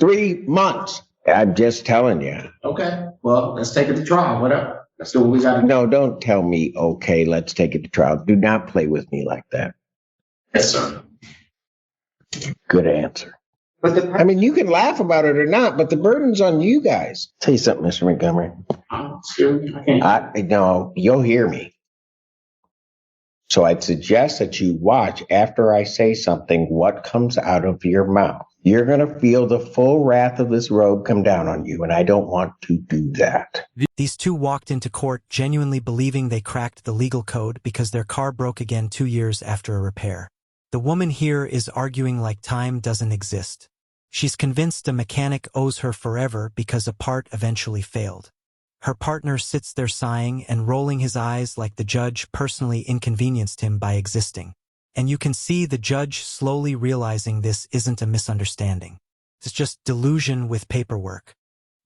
3 months. I'm just telling you. Okay. Well, let's take it to trial. Whatever. Let's do what we got to do. No, don't tell me, okay, let's take it to trial. Do not play with me like that. Yes, sir. Good answer. But I mean, you can laugh about it or not, but the burden's on you guys. Tell you something, Mr. Montgomery. No, you'll hear me. So I'd suggest that you watch after I say something what comes out of your mouth. You're going to feel the full wrath of this robe come down on you, and I don't want to do that. These two walked into court genuinely believing they cracked the legal code because their car broke again 2 years after a repair. The woman here is arguing like time doesn't exist. She's convinced a mechanic owes her forever because a part eventually failed. Her partner sits there sighing and rolling his eyes like the judge personally inconvenienced him by existing. And you can see the judge slowly realizing this isn't a misunderstanding. It's just delusion with paperwork.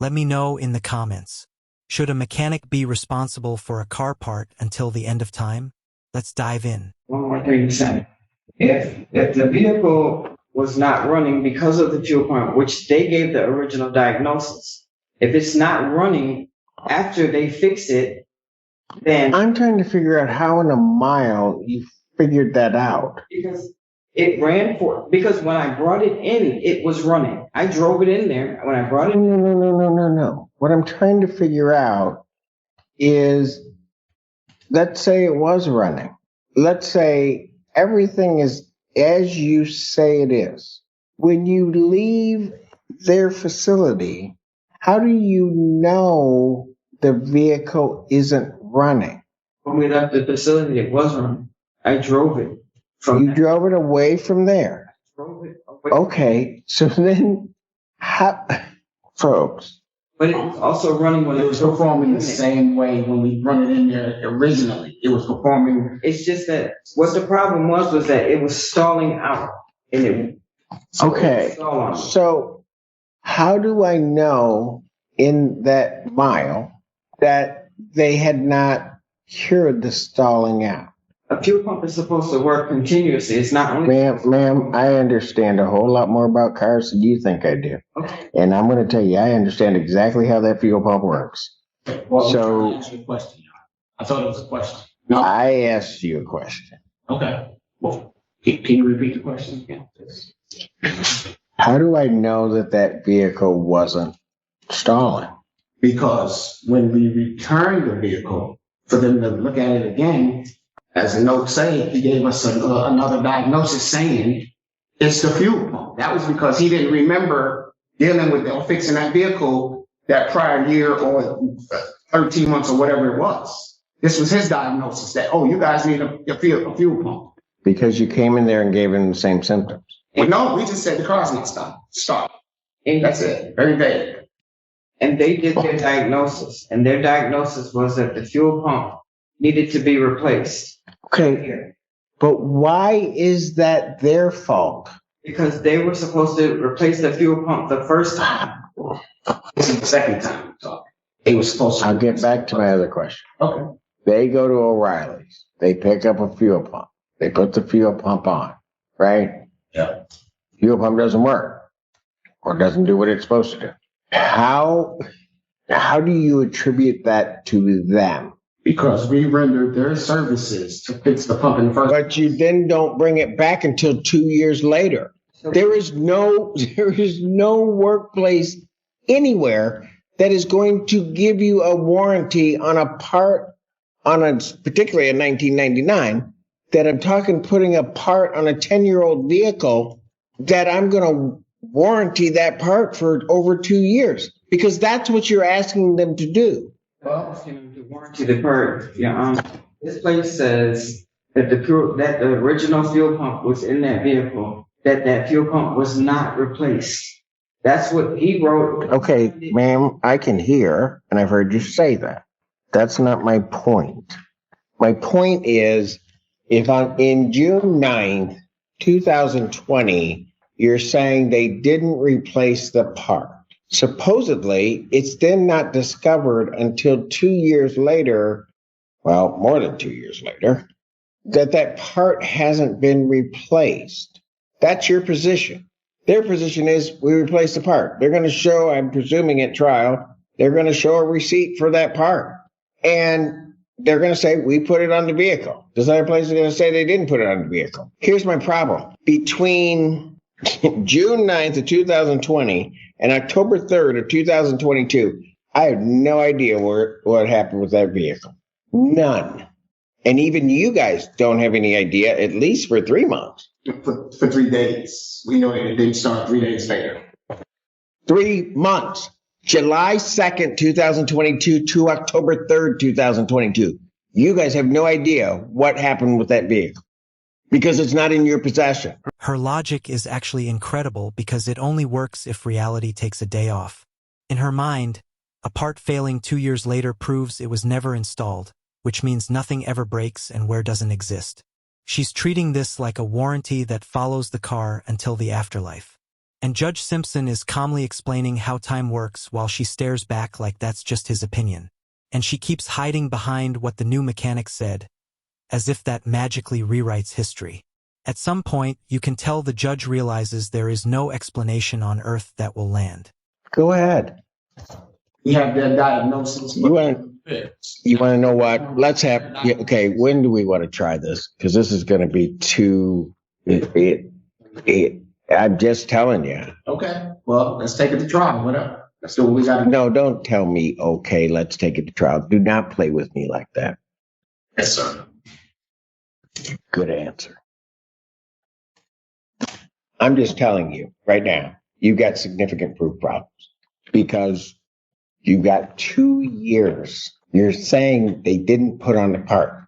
Let me know in the comments. Should a mechanic be responsible for a car part until the end of time? Let's dive in. One more thing to say. If the vehicle was not running because of the fuel pump, which they gave the original diagnosis, if it's not running after they fix it, then... I'm trying to figure out how in a mile you figured that out. Because it ran because when I brought it in, it was running. I drove it in there. When I brought it in... No. What I'm trying to figure out is, let's say it was running. Let's say everything is as you say it is. When you leave their facility, how do you know the vehicle isn't running? When we left the facility, it was running. I drove it. You drove it away from there? I drove it away. Okay, so then, folks. But it was also running when it was performing the same way when we brought it in there originally. It was performing. It's just that what the problem was that it was stalling out. Okay, so how do I know in that mile that they had not cured the stalling out? A fuel pump is supposed to work continuously. It's not only... Ma'am, I understand a whole lot more about cars than you think I do. Okay. And I'm going to tell you, I understand exactly how that fuel pump works. Well, so, I asked you a question. I thought it was a question. No. I asked you a question. Okay. Well, can you repeat the question again? How do I know that vehicle wasn't stalling? Because when we returned the vehicle for them to look at it again, as the note say, he gave us another diagnosis saying it's the fuel pump. That was because he didn't remember dealing with or fixing that vehicle that prior year or 13 months or whatever it was. This was his diagnosis that, you guys need a fuel pump. Because you came in there and gave him the same symptoms. Well, no, we just said the car's not stop. And that's it. Very vague. And they did their diagnosis. And their diagnosis was that the fuel pump needed to be replaced. Okay, but why is that their fault? Because they were supposed to replace the fuel pump the first time. This is the second time we're talking. They were supposed to. I'll get back to my other question. Okay. They go to O'Reilly's. They pick up a fuel pump. They put the fuel pump on, right? Yeah. Fuel pump doesn't work or doesn't do what it's supposed to do. How do you attribute that to them? Because we rendered their services to fix the pump in the first place. But you then don't bring it back until 2 years later. There is no workplace anywhere that is going to give you a warranty on a part, particularly a 1999, that I'm talking putting a part on a 10-year-old vehicle that I'm going to warranty that part for over 2 years, because that's what you're asking them to do. Well, to warranty the part, this place says that the original fuel pump was in that vehicle, that fuel pump was not replaced. That's what he wrote. Okay, ma'am, I can hear, and I've heard you say that. That's not my point. My point is, if in June 9th, 2020, you're saying they didn't replace the part. Supposedly, it's then not discovered until 2 years later, well, more than 2 years later, that part hasn't been replaced. That's your position. Their position is we replace the part. They're going to show, I'm presuming at trial, they're going to show a receipt for that part. And they're going to say, we put it on the vehicle. This other place is going to say they didn't put it on the vehicle. Here's my problem. Between June 9th of 2020 and October 3rd of 2022, I have no idea what happened with that vehicle. None. And even you guys don't have any idea, at least for 3 months. For 3 days. We know it didn't start 3 days later. 3 months. July 2nd, 2022 to October 3rd, 2022. You guys have no idea what happened with that vehicle because it's not in your possession. Her logic is actually incredible because it only works if reality takes a day off. In her mind, a part failing 2 years later proves it was never installed, which means nothing ever breaks and wear doesn't exist. She's treating this like a warranty that follows the car until the afterlife. And Judge Simpson is calmly explaining how time works while she stares back like that's just his opinion. And she keeps hiding behind what the new mechanic said, as if that magically rewrites history. At some point, you can tell the judge realizes there is no explanation on earth that will land. Go ahead. We have their diagnosis. You want to know what? Let's have, okay, when do we want to try this? Because this is going to be too, I'm just telling you. Okay. Well, let's take it to trial. Whatever. Let's do what we got to do. No, don't tell me, okay, let's take it to trial. Do not play with me like that. Yes, sir. Good answer. I'm just telling you right now, you've got significant proof problems because you've got 2 years. You're saying they didn't put on the part.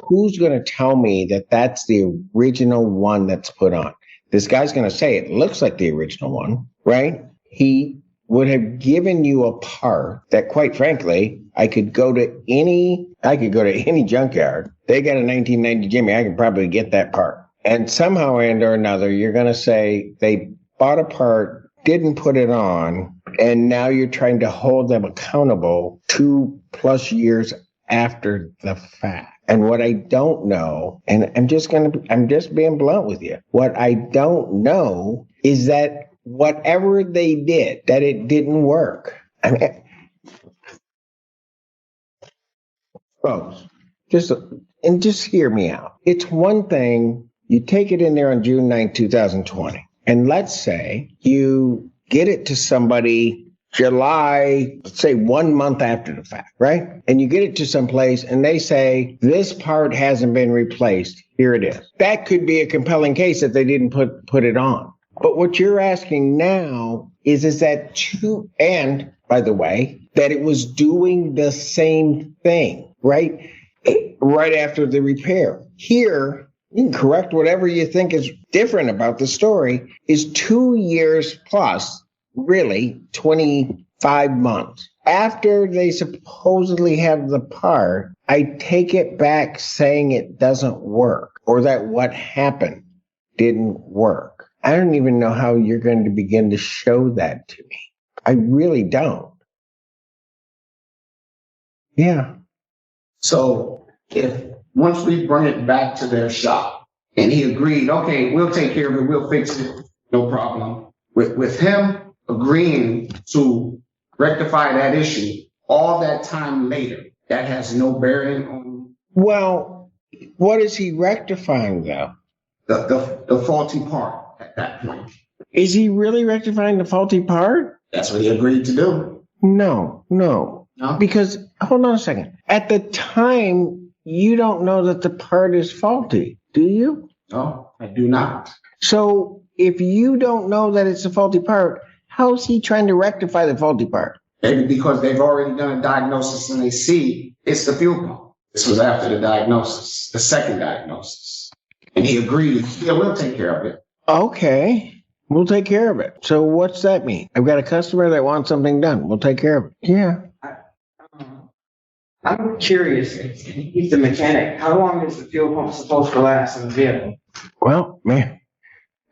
Who's going to tell me that that's the original one that's put on? This guy's going to say it looks like the original one, right? He would have given you a part that, quite frankly, I could go to any junkyard. They got a 1990 Jimmy. I could probably get that part. And somehow or another, you're going to say they bought a part, didn't put it on, and now you're trying to hold them accountable 2+ years after the fact. And what I don't know, and I'm just being blunt with you. What I don't know is that whatever they did, that it didn't work. I mean, folks, just hear me out. It's one thing, you take it in there on June 9, 2020, and let's say you get it to somebody July, let's say 1 month after the fact, right? And you get it to some place and they say, this part hasn't been replaced. Here it is. That could be a compelling case that they didn't put it on. But what you're asking now is that and by the way, that it was doing the same thing, right? Right after the repair. Here, you can correct whatever you think is different about the story, is 2 years plus, really 25 months. After they supposedly have the part, I take it back saying it doesn't work or that what happened didn't work. I don't even know how you're going to begin to show that to me. I really don't. Yeah. So if once we bring it back to their shop and he agreed, okay, we'll take care of it, we'll fix it, no problem. With him agreeing to rectify that issue all that time later, that has no bearing on. Well, what is he rectifying though? The faulty part at that point. Is he really rectifying the faulty part? That's what he agreed to do. No. Because, hold on a second. At the time, you don't know that the part is faulty, do you? No, I do not. So if you don't know that it's a faulty part, how's he trying to rectify the faulty part? Maybe because they've already done a diagnosis and they see it's the fuel pump. This was after the diagnosis, the second diagnosis. And he agreed, yeah, we'll take care of it. Okay, we'll take care of it. So what's that mean? I've got a customer that wants something done. We'll take care of it. Yeah. I'm curious, he's the mechanic. How long is the fuel pump supposed to last in the vehicle? Well, man,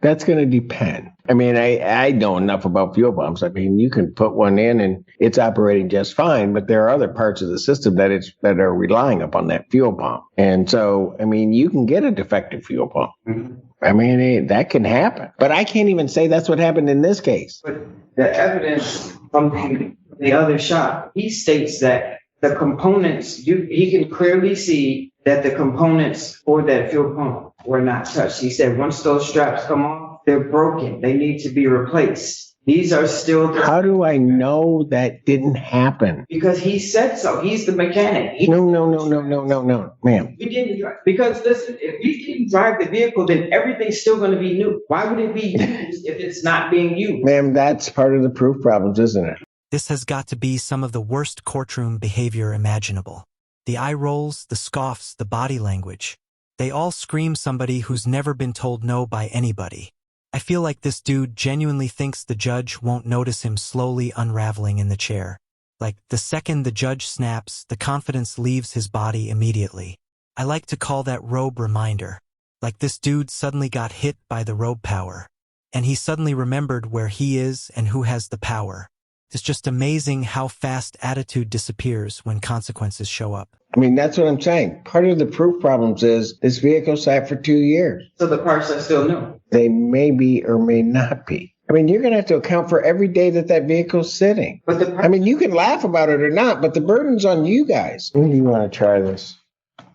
that's going to depend. I mean, I know enough about fuel pumps. I mean, you can put one in and it's operating just fine, but there are other parts of the system that are relying upon that fuel pump. And so, I mean, you can get a defective fuel pump. Mm-hmm. I mean, that can happen. But I can't even say that's what happened in this case. But the evidence from the other shop, he states that the components, he can clearly see that the components for that fuel pump were not touched. He said once those straps come off, they're broken. They need to be replaced. These are still... How do I know that didn't happen? Because he said so. He's the mechanic. No, ma'am. We didn't drive. Because listen, if we didn't drive the vehicle, then everything's still going to be new. Why would it be used if it's not being used? Ma'am, that's part of the proof problems, isn't it? This has got to be some of the worst courtroom behavior imaginable. The eye rolls, the scoffs, the body language. They all scream somebody who's never been told no by anybody. I feel like this dude genuinely thinks the judge won't notice him slowly unraveling in the chair. Like, the second the judge snaps, the confidence leaves his body immediately. I like to call that robe reminder. Like this dude suddenly got hit by the robe power. And he suddenly remembered where he is and who has the power. It's just amazing how fast attitude disappears when consequences show up. I mean, that's what I'm saying. Part of the proof problems is this vehicle sat for 2 years. So the parts are still new. They may be or may not be. I mean, you're going to have to account for every day that vehicle's sitting. But I mean, you can laugh about it or not, but the burden's on you guys. When do you want to try this?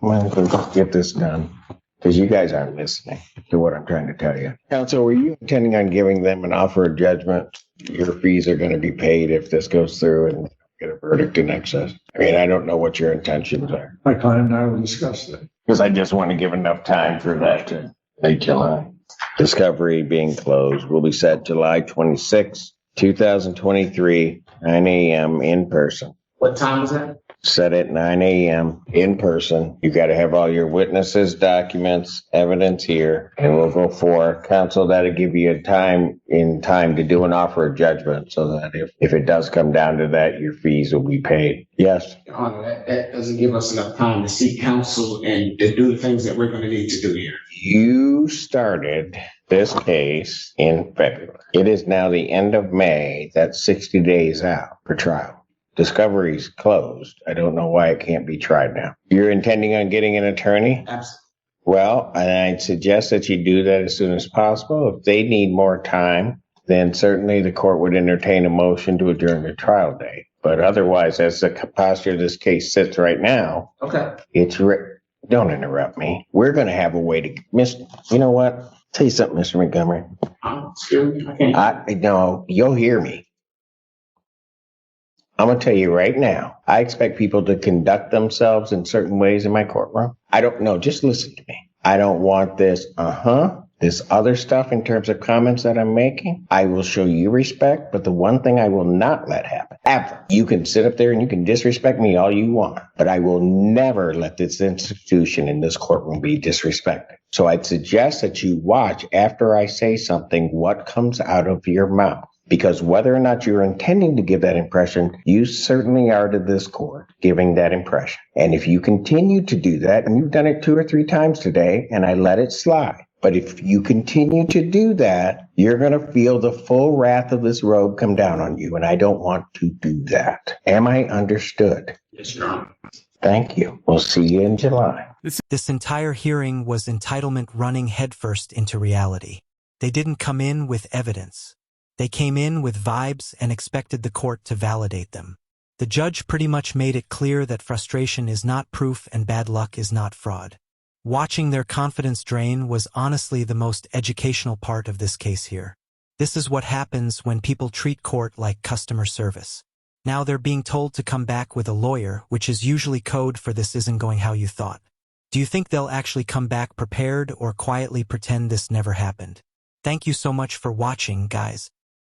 Well, let's get this done. Because you guys aren't listening to what I'm trying to tell you. Counsel, were you intending on giving them an offer of judgment? Your fees are going to be paid if this goes through and get a verdict in excess. I mean, I don't know what your intentions are. My client and I will discuss that. Because I just want to give enough time for that to late July. Discovery being closed will be set July 26, 2023, 9 a.m. in person. What time was that? Set at 9 a.m. in person. You got to have all your witnesses, documents, evidence here, and we'll go for counsel. That'll give you time to do an offer of judgment so that if it does come down to that, your fees will be paid. Yes. Your Honor, that doesn't give us enough time to seek counsel and to do the things that we're going to need to do here. You started this case in February. It is now the end of May. That's 60 days out for trial. Discovery's closed. I don't know why it can't be tried now. You're intending on getting an attorney? Absolutely. Well, and I'd suggest that you do that as soon as possible. If they need more time, then certainly the court would entertain a motion to adjourn the trial date. But otherwise, as the posture of this case sits right now, Okay. Don't interrupt me. We're going to have a way to you know what? Tell you something, Mr. Montgomery. Excuse me. I can't. No, you'll hear me. I'm going to tell you right now, I expect people to conduct themselves in certain ways in my courtroom. I don't know. Just listen to me. I don't want this other stuff in terms of comments that I'm making. I will show you respect, but the one thing I will not let happen, ever, you can sit up there and you can disrespect me all you want, but I will never let this institution in this courtroom be disrespected. So I'd suggest that you watch after I say something what comes out of your mouth. Because whether or not you're intending to give that impression, you certainly are to this court giving that impression. And if you continue to do that, and you've done it 2 or 3 times today, and I let it slide. But if you continue to do that, you're going to feel the full wrath of this robe come down on you. And I don't want to do that. Am I understood? Yes, Your Honor. Thank you. We'll see you in July. This entire hearing was entitlement running headfirst into reality. They didn't come in with evidence. They came in with vibes and expected the court to validate them. The judge pretty much made it clear that frustration is not proof and bad luck is not fraud. Watching their confidence drain was honestly the most educational part of this case here. This is what happens when people treat court like customer service. Now they're being told to come back with a lawyer, which is usually code for this isn't going how you thought. Do you think they'll actually come back prepared or quietly pretend this never happened? Thank you so much for watching, guys.